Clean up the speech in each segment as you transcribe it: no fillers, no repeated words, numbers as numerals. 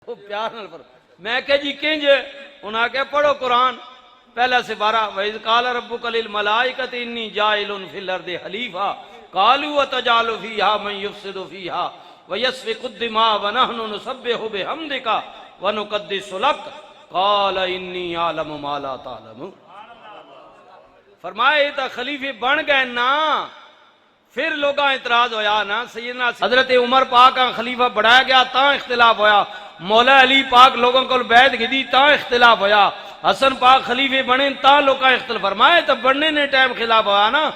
وہ پیار نال پر میں کہ جی کنج انہاں کہ پڑھو قرآن پہلا سے 12 وَإِذْ قَالَ رَبُّكَ لِلْمَلَائِكَةِ إِنِّي جَاعِلٌ فِي الْأَرْضِ خَلِيفَةً قَالُوا وَتَجْعَلُ فِيهَا مَن يُفْسِدُ فِيهَا وَيَسْفِكُ الدِّمَاءَ وَنَحْنُ نُسَبِّحُ بِحَمْدِكَ وَنُقَدِّسُ لَكَ قَالَ إِنِّي أَعْلَمُ مَا لَا تَعْلَمُونَ فرمایا یہ تو خلیفے بن گئے نا پھر لوگاں اعتراض ہویا نا سیدنا حضرت عمر پاک کا خلیفہ بڑھایا گیا تا اختلاف ہویا مولا علی پاک لوگوں کو بیعت کی دی تا اختلاف ہویا حسن پاک خلیفے بنے تا لوگاں اختلاف فرمائے تو بڑھنے نے ٹائم خلاف ہوا نا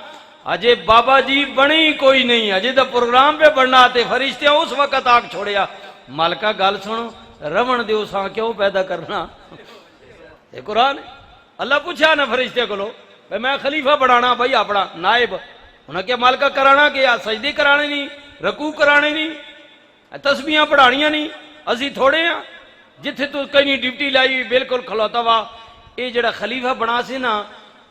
اجے بابا جی بنی کوئی نہیں اجے تو پروگرام پہ بڑھنا آتے فرشتے اس وقت آگ چھوڑیا مالکہ گال سنو رون دیو ساں کیوں پیدا کرنا یہ قرآن ہے اللہ پوچھا نا فرشتے کو لو میں خلیفہ بڑھانا بھائی اپنا نائب انہاں کیا مالکہ کرانا کیا سجدے کرانے نہیں رکوع کرانے نہیں تسبیحاں پڑھانیاں نہیں اسی تھوڑے ہیں جتھے تو کہیں ڈیوٹی لائی بالکل کھلوتا ہوا یہ جڑا خلیفہ بنا سے نا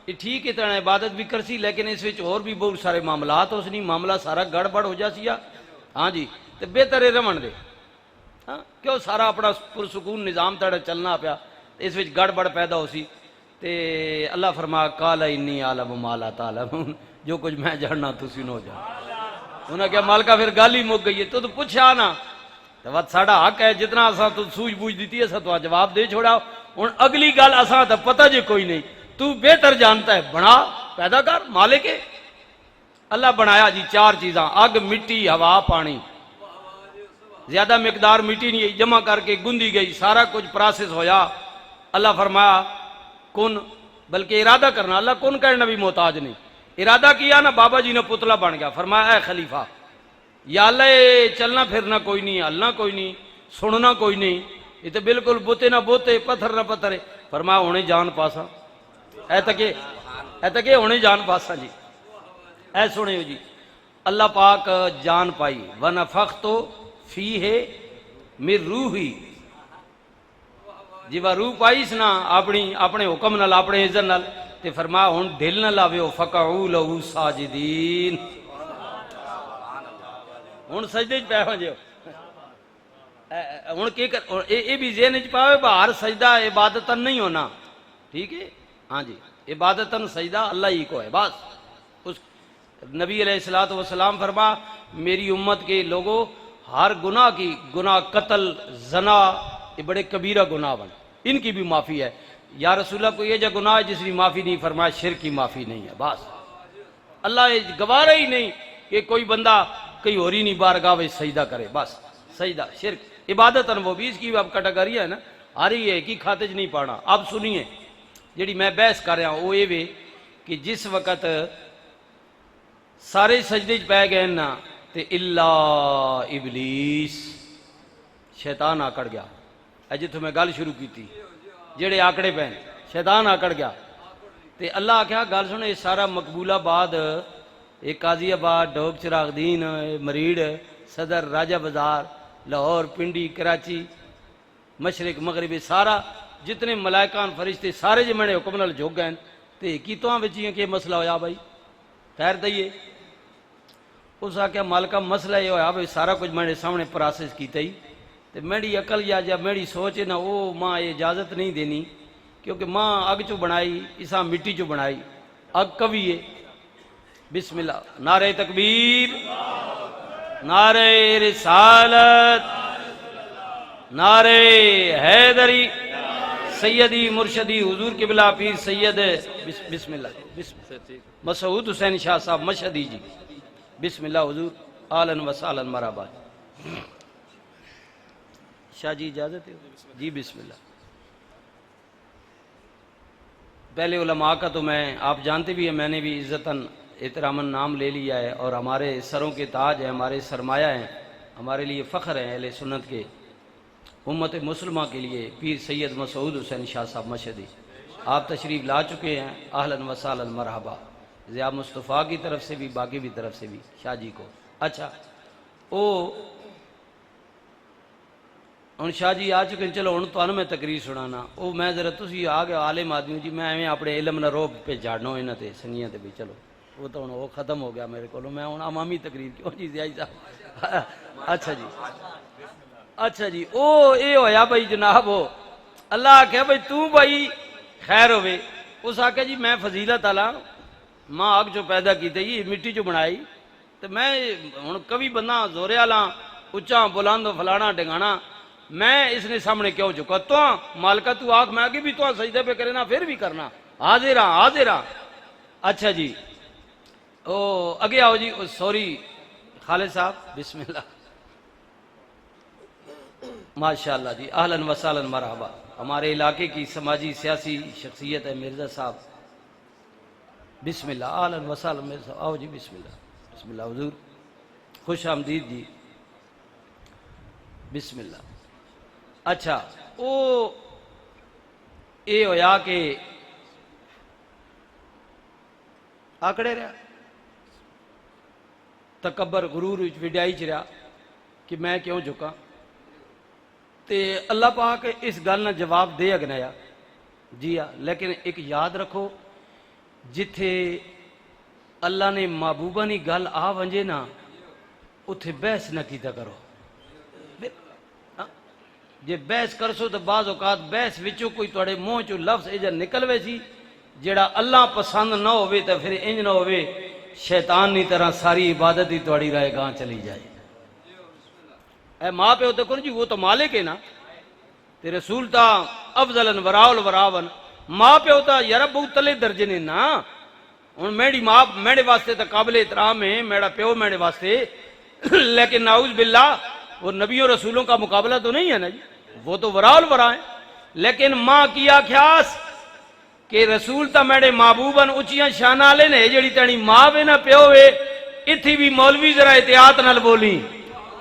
یہ ٹھیک ہے طرح عبادت بھی کرسی لیکن اس وچ اور بھی بہت سارے معاملات ہو سنی معاملہ سارا گڑبڑ ہو جا سیا ہاں جی تو بہتر ہے رمن دے ہاں کیوں سارا اپنا پرسکون نظام تڑا چلنا پیا اس وچ گڑبڑ پیدا ہو سی تے اللہ فرما قال انی عالم ما لا تعلمون جو کچھ میں جاننا تسی نو جان انہاں کیا مالکہ پھر گالی مک گئی ہے تو پوچھا نا تو بات ساڑا حق ہے جتنا اساں تو سوجھ بوجھ دیتی ہے اساں تو جواب دے چھوڑا ان اگلی گال اساں تو پتہ جے کوئی نہیں تو بہتر جانتا ہے بنا پیدا کر مالک ہے اللہ بنایا جی 4 چیزاں اگ مٹی ہوا پانی زیادہ مقدار مٹی نہیں جمع کر کے گندی گئی سارا کچھ پروسیس ہویا اللہ فرمایا کن بلکہ ارادہ کرنا اللہ کن کرنا بھی محتاج نہیں ارادہ کیا نا بابا جی نے پتلا بن گیا فرمایا اے خلیفہ یا اللہ چلنا پھرنا کوئی نہیں ہلنا کوئی نہیں سننا کوئی نہیں یہ تو بالکل بوتے نہ بوتے پتھر نہ پتھر فرمایا ہونے جان پاسا اے تک ہونے جان پاسا جی اے سنے ہو جی اللہ پاک جان پائی وَنَفَخْتُ فِيهِ مِن رُوحِي جی وہ روح پائیس نا اپنے حکم نال اپنے عزت نال تے فرمایا ہن ڈھل نہ لاویو فقعوا لہو ساجدین ہن سجدے وچ پے ہو جاؤ ہن کی کر اے بھی ذہن وچ پاوے باہر سجدہ عبادتاً نہیں ہونا ٹھیک ہے ہاں جی عبادتاً سجدہ اللہ ہی کو ہے بس اس نبی علیہ الصلوۃ والسلام فرما میری امت کے لوگوں ہر گناہ کی گناہ قتل زنا یہ بڑے کبیرہ گناہ بن ان کی بھی معافی ہے یا رسول اللہ کو یہ جو گناہ ہے جس کی معافی نہیں فرمایا شرک کی معافی نہیں ہے بس اللہ گوارا ہی نہیں کہ کوئی بندہ کہیں اور ہی نہیں بارگاہ میں سجدہ کرے بس سجدہ شرک عبادت وہ بھی اس کی اب کٹگری ہے نا آ رہی ہے کہ کھاتے نہیں پانا اب سنیے جیڑی میں بحث کر رہا ہوں وہ یہ کہ جس وقت سارے سجدے پہ گئے نا تے اللہ ابلیس شیطان آکڑ گیا جتوں میں گل شروع کی تھی جڑے آکڑے پہن شیطان آکڑ گیا تے اللہ آکھیا گل سن یہ سارا مقبول آباد ایک قاضی آباد ڈوب چراغ دین مریڑ صدر راجہ بازار لاہور پنڈی کراچی مشرق مغرب سارا جتنے ملائکان فرشتے سارے جو میں نے حکم نال جھک گئے تے کی تو بچیاں کہ مسئلہ ہویا بھائی خیر دئیے اس آکھیا مالکہ مسئلہ یہ ہویا بھائی سارا کچھ میں نے سامنے پروسیس کیتا ہی تے میری عقل یا جب میری سوچ ہے نا وہ ماں یہ اجازت نہیں دینی کیونکہ ماں اگ چو بنائی اسا مٹی چو بنائی اگ کبھی ہے بسم اللہ نعرہ تکبیر نعرہ رسالت نعرہ حیدری سیدی مرشدی حضور قبلہ پیر سید بسم اللہ مسعود حسین شاہ صاحب مشہدی جی بسم اللہ حضور آلن و سالن مرحبا شاہ جی اجازت ہے جی بسم اللہ پہلے علماء کا تو میں آپ جانتے بھی ہیں میں نے بھی عزتاً احتراماً نام لے لیا ہے اور ہمارے سروں کے تاج ہیں ہمارے سرمایہ ہیں ہمارے لیے فخر ہیں اہل سنت کے امت مسلمہ کے لیے پیر سید مسعود حسین شاہ صاحب مشہدی آپ تشریف لا چکے ہیں اہلاً و سہلاً مرحبا ضیاء مصطفیٰ کی طرف سے بھی باقی بھی طرف سے بھی شاہ جی کو اچھا ہوں شاہ جی آ چکے چلو ہوں تو میں تقریر سنانا وہ میں ذرا تھی آ گیا عالم آدمی جی میں ایویں اپنے علم نہ روب پہ جاڑنا یہاں تے سنیاں تے بھی چلو وہ تو ہوں وہ ختم ہو گیا میرے کو میں ہوں عوامی تقریر کیوں جی ضیاء صاحب اچھا جی اچھا جی او اے ہویا بھائی جناب ہو اللہ آخیا بھائی تو بھائی خیر ہوئے اس آخیا جی میں فضیلت والا ماں آگ چو پیدا کیتے جی مٹی چو بنائی تو میں ہوں کبھی بندہ زورے والا اچا بلند فلانا ڈگانا میں اس نے سامنے کیوں چکا تو مالکا تو آگ میں آگے بھی تو سجدے پہ کرے نا پھر بھی کرنا حاضر حاضر. اچھا جی او اگے آؤ جی سوری خالد صاحب بسم اللہ ماشاء اللہ جی اہلاً وسہلاً مرحبا. ہمارے علاقے کی سماجی سیاسی شخصیت ہے مرزا صاحب. بسم اللہ اہلاً وسہلاً مرزا صاحب آؤ جی بسم اللہ بسم اللہ حضور خوش آمدید جی بسم اللہ. اچھا او اے ہویا کہ آکڑے رہا تکبر غرور وڈیائی چ رہا کہ میں کیوں جھکا تے اللہ پاک اس گل نہ جواب دے اگنایا جی ہاں. لیکن ایک یاد رکھو جتھے اللہ نے محبوبہ نی گل آ ونجے نا اتھے بحث نہ کیتا کرو. جے بحث کرسو تو بعض اوقات بحث وچوں کوئی تواڈے منہ چوں لفظ ایجا نکل وے سی جیڑا اللہ پسند نہ ہوئے تو پھر انج نہ ہوئے شیطان نی طرح ساری عبادت ہی تواڈی رائے گاں چلی جائے. اے ماں پہ ہوتے کون جی وہ تو مالک ہے نا تے رسول تا افضل وراء الوراون ماں پہ ہوتا یار بہت تلے درجے نے نا. ہن میری ماں میرے واسطے تو قابل احترام ہے میرا پیو میرے واسطے لیکن نعوذ باللہ وہ نبیوں رسولوں کا مقابلہ تو نہیں ہے نا جی وہ تو وراء الورا ہیں. لیکن ماں کیا خیاس کہ رسول تا میرے محبوبن اچیاں شان والے نے جڑی تیری ماں وے نہ پیو وے اتھی بھی مولوی ذرا احتیاط نال بولی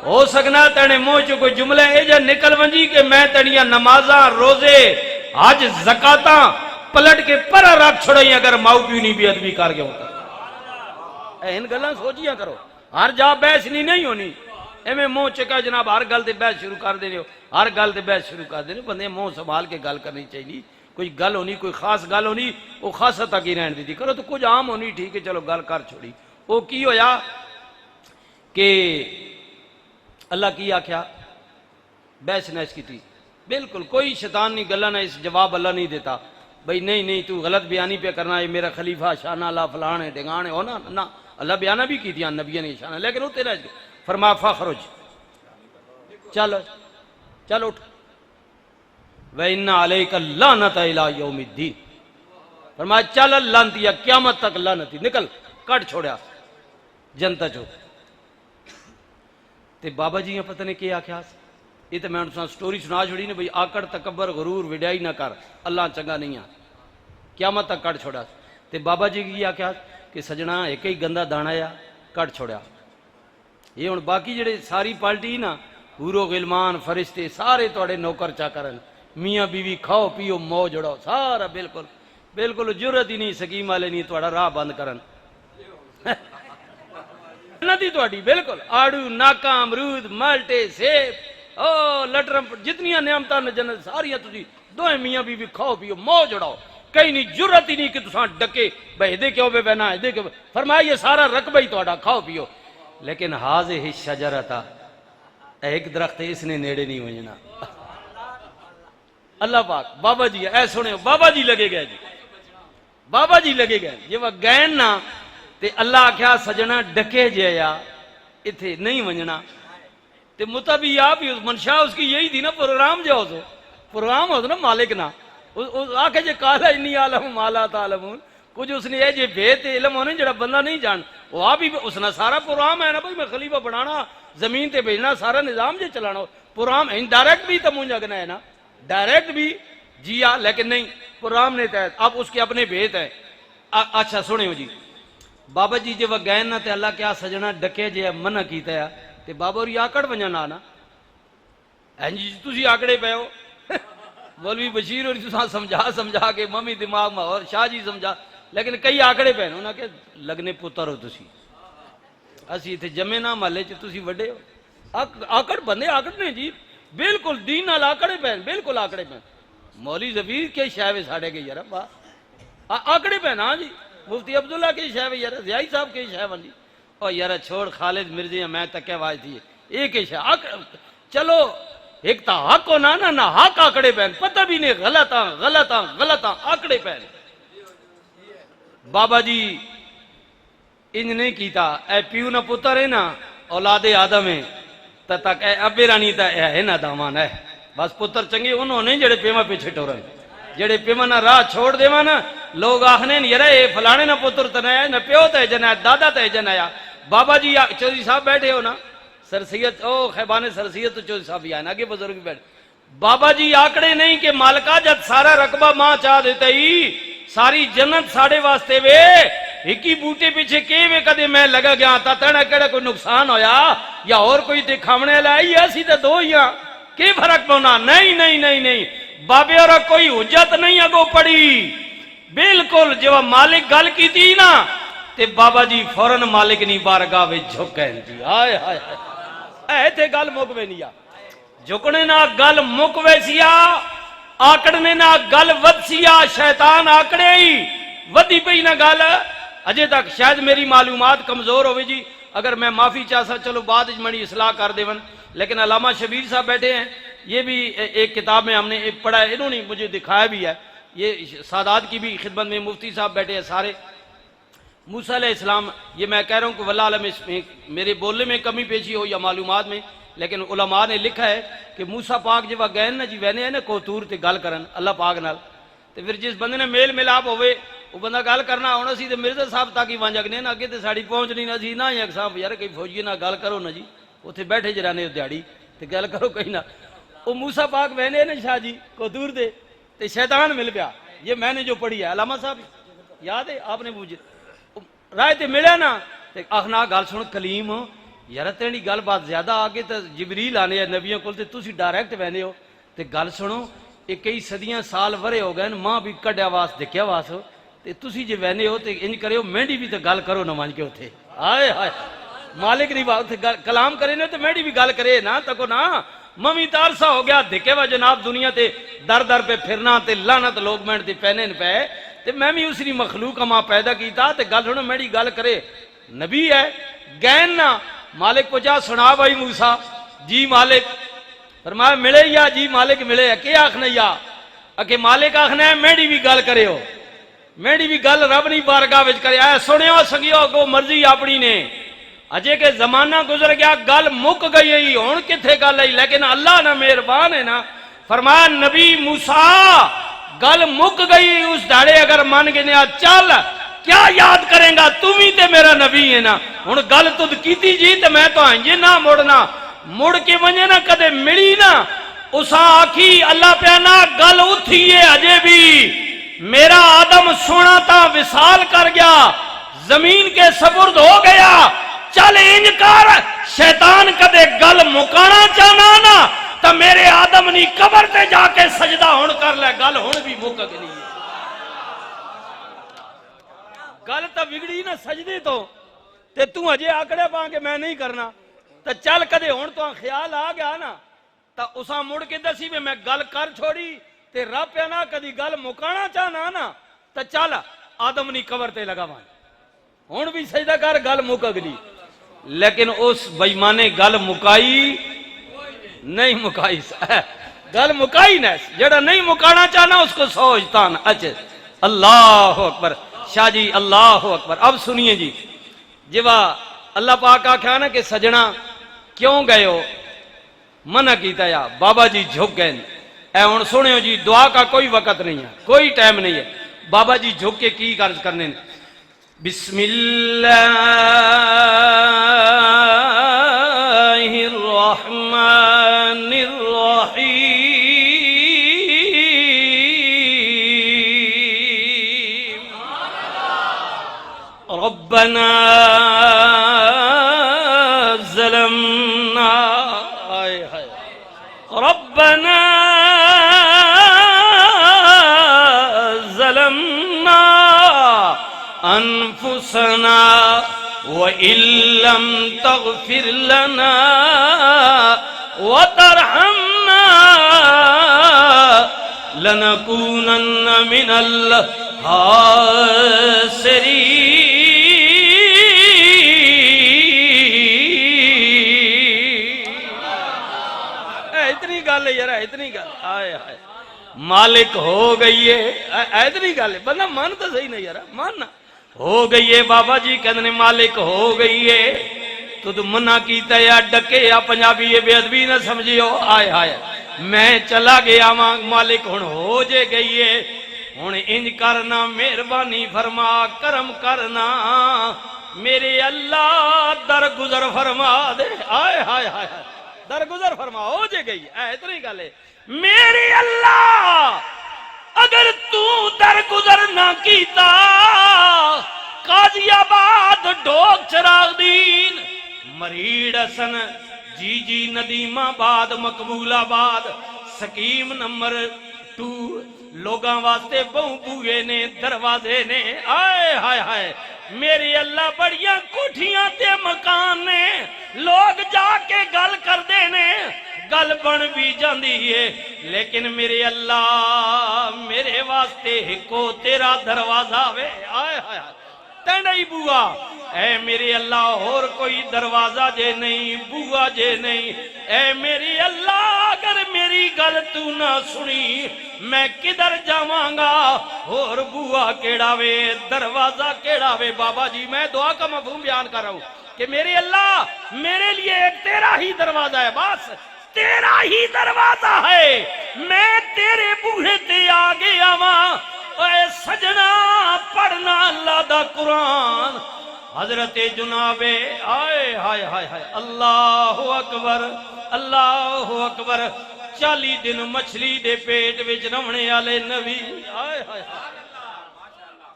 ہو سکنا تیرے منہ چ کوئی جملہ اے جا نکل ونجی کہ میں تیریاں نمازاں روزے حج زکاتاں پلٹ کے پرا رکھ چھڑائی اگر ماؤ پیو نہیں بے ادبی کر گیا ہوتا. ان گلاں سوچیاں کرو ہر جا بحث نہیں ہونی ایویں منہ چکا جناب ہر گل تے بحث شروع کر دینے ہو ہر گل تے بحث شروع کر دینے بندے منہ سنبھال کے گل کرنی چاہیے. کوئی گل ہونی کوئی خاص گل ہونی وہ خاصا تک ہی رہن دی کرو تو کچھ عام ہونی ٹھیک ہے چلو گل کر چھوڑی. وہ کی ہویا کہ اللہ کی آکھیا بحث نہ اس کی تھی بالکل کوئی شیطان نہیں گلا نہ اس جواب اللہ نہیں دیتا بھئی نہیں تو غلط بیانی پہ کرنا ہے میرا خلیفہ شانہ اللہ فلان ہے ڈگان ہے ہونا نہ اللہ بیانہ بھی کی دیا نبیہ نے شانہ لیکن وہ تیرا فرما فخرج چل اٹھ وَإِنَّ عَلَيْكَ اللَّعْنَةَ إِلَىٰ يَوْمِ الدِّينِ فرمایا چل لعنتی ہے قیامت تک لعنتی نکل کٹ چھوڑیا جنتا چو. تے بابا جی پتہ نہیں کیا آکھیا یہ تو میں انہوں سٹوری سنا چھوڑی نے بھئی آکڑ تکبر غرور وڈیائی نہ کر اللہ چنگا نہیں ہے قیامت تک کٹ چھوڑیا. تے بابا جی کی آکھیا کہ سجنا ایک ہی گندا دانا یا کٹ چھوڑیا. یہ ہن باقی جڑے ساری پارٹی نا حورو غلمان فرشتے سارے توڑے نوکر چاکرن میاں بیوی کھاؤ پیو موج اڑاؤ سارا بالکل جرت ہی نہیں سکیم والے نہیں توڑا راہ بند کرن ندی توڑی بالکل آڑو ناکا امرود مالٹے سیب او لٹرم جتنیاں نعمتاں جنت ساریاں تسی دوئے میاں بیوی کھاؤ پیو موج اڑاؤ کہیں نہیں جرت ہی نہیں کہ تساں ڈکے بھئی دے کیوں بے بہنا دے کیوں فرمایا یہ سارا رقبہ ہی توڑا کھاؤ پیو. لیکن ہاذہ شجرتا ایک درخت اس نے نیڑے نہیں ہوئینا اللہ پاک بابا جی اے سنے بابا جی لگے گئے جی بابا جی لگے گئے یہ وہ گئن نا تے اللہ آکھیا سجنا ڈکے جیا اتھے نہیں ونجنا تے مطابی آپ ہی منشا اس کی یہی تھی نا پروگرام جو ہو پروگرام ہو نا مالک نا آکھے جے کالا انی عالم مالا تعلمون کچھ اس نے یہ جے بیت علم ہونے جڑا بندہ نہیں جان وہ آپ ہی اس نے سارا پروگرام ہے نا بھائی میں خلیفہ بنانا زمین تے بھیجنا سارا نظام جے چلانا پروگرام انڈائریکٹ بھی تو مونجا گنا ہے نا ڈائریکٹ بھی جی ہاں لیکن نہیں پروگرام نے تحت اب اس کے اپنے بیت ہیں. اچھا سنے ہو جی بابا جی جے وہ گئن نا تے اللہ کیا سجنا ڈکے جے منع کیتا ہے تے بابا اور آکڑ ونجنا نا جی تسی آکڑے پے ہو مولوی بشیر اور سمجھا کے ممی دماغ میں اور شاہ جی سمجھا لیکن کئی آکڑے پے انہاں کہ لگنے پتر ہو تسی اسی تے جمے نہ محلے چ تسی وڈے ہو آکڑ بندے آکڑ نے جی بالکل دین نال آکڑے پے بالکل آکڑے پے مولوی ظفیر کے شاوے ساڑے کے یار آکڑے پے نا جی مفتی عبداللہ کے شاوے یار ضیائی صاحب کے شاوے جی اور یار چھوڑ خالد مرزا میں تکے واج تھی ایک ہی شاہ چلو ایک تا حق ہونا نہ حق آکڑے پہن پتہ بھی نہیں غلط آکڑے پہن بابا جی انج نہیں کیتا اے پیو نہ پتر ہے نا اولاد آدم ہے تک اے ابے رانی تا ہے نا دامان ہے بس پتر چنگے انہوں نے جڑے پیما پیچھے ٹورن جڑے پیما نہ راہ چھوڑ دے نا لوگ آخنے یار اے فلانے نہ پتر تنایا نہ پیو تے جنایا دادا تے جنایا بابا جی چودھری صاحب بیٹھے ہو نا سر سید او خیبان سر سید تو چودھری صاحب بھی آئے نا آگے بزرگ بیٹھے بابا جی آکڑے نہیں کہ مالکا جد سارا رقبہ ماں چاہ دیتا ہی ساری جنت ساڑے واسطے وے ایکی بوٹے پیچھے کے وے کدے میں لگا گیا تا تینا کڑا کوئی نقصان ہویا یا اور کوئی تے کھامنے لائی ایسی تے دو ہی کی فرق پونا نہیں بابے اور کوئی حجت نہیں اگو پڑی بالکل جو مالک گل کی تھی نا تے بابا جی فوراں مالک نہیں بارگاہ وچ جھکیں جی ہائے ہائے اے تے گل مکوے نہیں جھکنے نہ گل مکوے سیا آکڑنے نہ گل ود سیا شیطان آکڑے ہی ودی پئی نہ گل اجے تک شاید میری معلومات کمزور ہوئے جی اگر میں معافی چاہتا چلو بعد منی اصلاح کر دے لیکن علامہ شبیر صاحب بیٹھے ہیں یہ بھی ایک کتاب میں ہم نے پڑھا ہے انہوں نے مجھے دکھایا بھی ہے یہ سادات کی بھی خدمت میں مفتی صاحب بیٹھے ہیں سارے موسیٰ علیہ السلام یہ میں کہہ رہا ہوں کہ واللہ عالم اس میں میرے بولنے میں کمی پیشی ہو یا معلومات میں لیکن علماء نے لکھا ہے کہ موسیٰ پاک جب گئے نا جی وینے ہیں نا کوتور تے گل کرن اللہ پاک نال تے پھر جس بندے نے میل ملاپ ہوئے وہ بندہ گل کرنا ہونا سی تے مرزا صاحب تاکہ وانج اگنے نا اگے تے ساڑی پہنچ نہیں نا سی نا یک صاحب یار کئی فوجی نا گل کرو نا جی اتھے بیٹھے جرانے دیاڑی تے گل کرو کہیں نا وہ موسیٰ پاک وینے نا شاہ جی کوتور دے تے شیطان مل پیا یہ میں نے جو پڑھی ہے علامہ صاحب یاد ہے آپ نے مجھے رائے تے ملیا نا تے آخنا گل سن کلیم یار تیری گل بات زیادہ آگے تے جبریل آنے نبیوں کول تے تسی ڈائریکٹ وینے ہو تے گل سنو ایک کئی صدیاں سال ورے ہو گئے ماں بھی کڈیا واس دیکھیا واس تے تسی جے وینے ہو تے انج کرے ہو مینڈی بھی تے گل کرو نہ مان کے اوتھے ہائے ہائے مالک نہیں اوتھے کلام کرے نا تے مینڈی بھی گل کرے نا تکو نا ممی تارسا ہو گیا دیکھے وا جناب دنیا تے در در پہ پھرنا تے لعنت لوگ مینڈ تے پہنے پے تے میں بھی اسری مخلوق ماں پیدا کیتا تے گل سنو میری گل کرے نبی ہے گین نا مالک پوچھا سنا بھائی موسیٰ جی مالک فرمایا ملے یا جی مالک ملے یا کیا آخنا یا اکے مالک آخنا ہے میری بھی گل کرے ہو میری بھی گل رب نہیں بارگاہ وچ کرے آیا سنے ہو سگیو کو مرضی اپنی نے اجے کہ زمانہ گزر گیا گل مک گئی ہے ہون کتھے گل ہے لیکن اللہ نہ مہربان ہے نا فرمایا نبی موسیٰ گل مک گئی اس داڑے اگر مان گیا چل کیا یاد کریں گا تم ہی تے میرا نبی ہے نا ہن گل تد کیتی جی تے میں تو ہنجے نہ مڑنا مڑ کے ونجے نا کدے ملی نا اسا آکھی اللہ پیانا گل اتھی ہے اجے بھی میرا آدم سونا تا وصال کر گیا زمین کے سپرد ہو گیا چل انج کر شیطان کدے گل مکانا چاہنا نا تا میرے آدم نی قبر تے جا کے سجدہ ہون کر لے گل ہون بھی مک گئی گل تا بگڑی نا سجدے تو اجے آکڑے پا کے میں نہیں کرنا تا چل کدے ہون تو خیال آ گیا نا تا اسا مڑ کے دسی میں گل کر چھوڑی تے رب پہ نا کدی گل مکانا چاہنا نا تا چل آدم نی قبر تے لگا مان ہون بھی سجدہ کر گل مک گئی لیکن اس بےمانے گل مکائی نہیں مکائی گل مکائی نہ جڑا نہیں مکانا چاہنا اس کو سوچتا نا اچھا اللہ اکبر شاہ جی اللہ اکبر اب سنیے جی جب اللہ پاک آکھا نا کہ سجنا کیوں گئے ہو منع کیتا یا بابا جی جھک گئے اے ہن سنیو جی دعا کا کوئی وقت نہیں ہے کوئی ٹائم نہیں ہے بابا جی جھک کے کی عرض کرنے بسم اللہ الرحمن الرحیم ربنا ظلمنا ربنا ظلمنا انفسنا وإن لم تغفر لنا وترحمنا لنكونن من الخاسرين اتنی گل آئے آئے مالک ہو گئی ہے اتنی گل ہے بندہ من تو صحیح نہیں یار من ہو گئی ہے بابا جی کہنے مالک ہو گئی ہے تو منع کیتا یا ڈکے یا پنجابی یہ بے ادبی نہ سمجھیو آئے آئے میں چلا گیا مالک ہن ہو جے گئی ہے ہن انج کرنا مہربانی فرما کرم کرنا میرے اللہ درگزر فرما دے آئے ہائے ہائے درگزر فرما ہو جے گئی اتنی گل ہے میرے اللہ اگر تو درگزر نہ کیتا قاضی آباد ڈوک چراغ دین مریڑ حسن جی جی ندیم آباد مقبول آباد سکیم نمبر 2 لوگاں واسطے بہو بوئے نے دروازے نے آئے ہائے ہائے میرے اللہ بڑیاں کوٹھیاں تے مکان نے لوگ جا کے گل کر دے نے گل بن بھی جاندی ہے لیکن میرے اللہ میرے واسطے کو تیرا دروازہ وے آئے ہائے تینڈائی بوا اے میرے اللہ اور کوئی دروازہ جے نہیں بوا جے نہیں اے میری اللہ اگر میری گل تو نہ سنی میں کدھر جاواں گا اور بوا کیڑا وے دروازہ کیڑا وے بابا جی میں دعا کا مفہوم بیان کر رہا ہوں کہ میرے اللہ میرے لیے ایک تیرا ہی دروازہ ہے بس تیرا ہی دروازہ ہے میں تیرے بوہے تے آگے آواں اے سجنا پڑھنا اللہ دا قرآن حضرت جناب آئے ہائے ہائے ہائے اللہ اکبر اللہ اکبر 40 دن مچھلی دے پیٹ وچ رہنے والے نبی آئے ہائے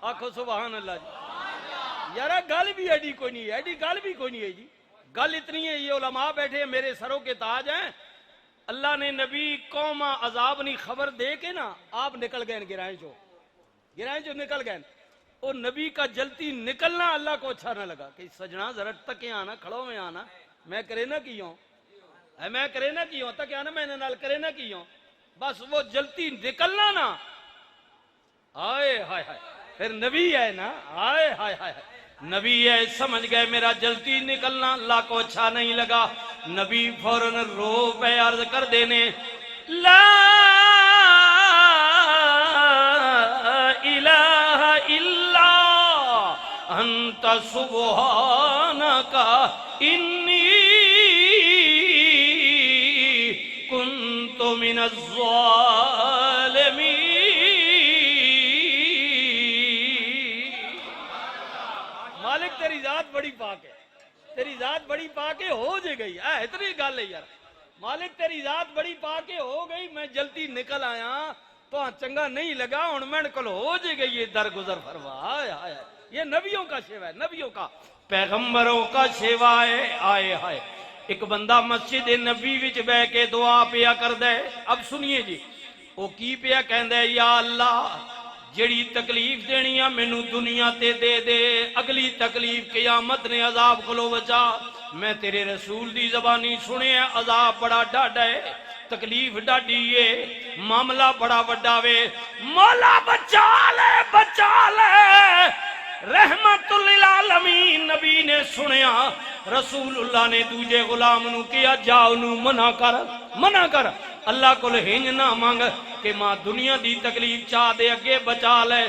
آکھو سبحان اللہ جی یارا گل بھی ایڈی کوئی نہیں ہے ایڈی گل بھی کوئی نہیں ہے جی گل اتنی ہے یہ علماء بیٹھے میرے سروں کے تاج ہیں اللہ نے نبی قوم عذاب نہیں خبر دے کے نا آپ نکل گئے گرائیں جو نکل گئے اور نبی کا جلتی نکلنا اللہ کو اچھا نہ لگا کہ سجنا ذرا تک آنا کھڑوں میں آنا میں کرے نہ کی ہوں میں کرے نہ کی ہوں تک آنا میں نال کرے نہ کی ہوں بس وہ جلتی نکلنا نا آئے ہائے ہائے پھر نبی ہے نا آئے ہائے ہائے نبی ہے سمجھ گئے میرا جلتی نکلنا اللہ کو اچھا نہیں لگا نبی فوراً رو پہ عرض کر دینے لا الہ الا انت سبحانک انی کنت من الظالمین مالک تیری ذات بڑی پاک ہے تیری ذات بڑی پاک ہے ہو جے گئی اتنی گل ہے یار مالک تیری ذات بڑی پاک ہے ہو گئی میں جلدی نکل آیا تو چنگا نہیں لگا ہن میں کل ہو جے گئی یہ درگزر فرما یہ نبیوں کا شیوا ہے نبیوں کا پیغمبروں کا شیوا ہے آئے ہائے ایک بندہ مسجد نبی وچ بہ کے دعا پیا کر دے اب سنیے جی وہ کی پیا کہندا ہے یا اللہ جڑی تکلیف دینی ہے مینوں دنیا تے دے دے اگلی تکلیف قیامت نے عذاب کھلو بچا میں تیرے رسول دی زبانی سنے عذاب بڑا ڈاڈا ہے تکلیف ڈاڈی ہے معاملہ بڑا وڈا وے مولا بچا لے رحمت للعالمین نبی نے سنیا رسول اللہ نے دوجے غلام نو کیا جاؤ نو منع کر اللہ کو ہنج نہ مانگ کہ ماں دنیا دی تکلیف چاہ دے اگے بچا لے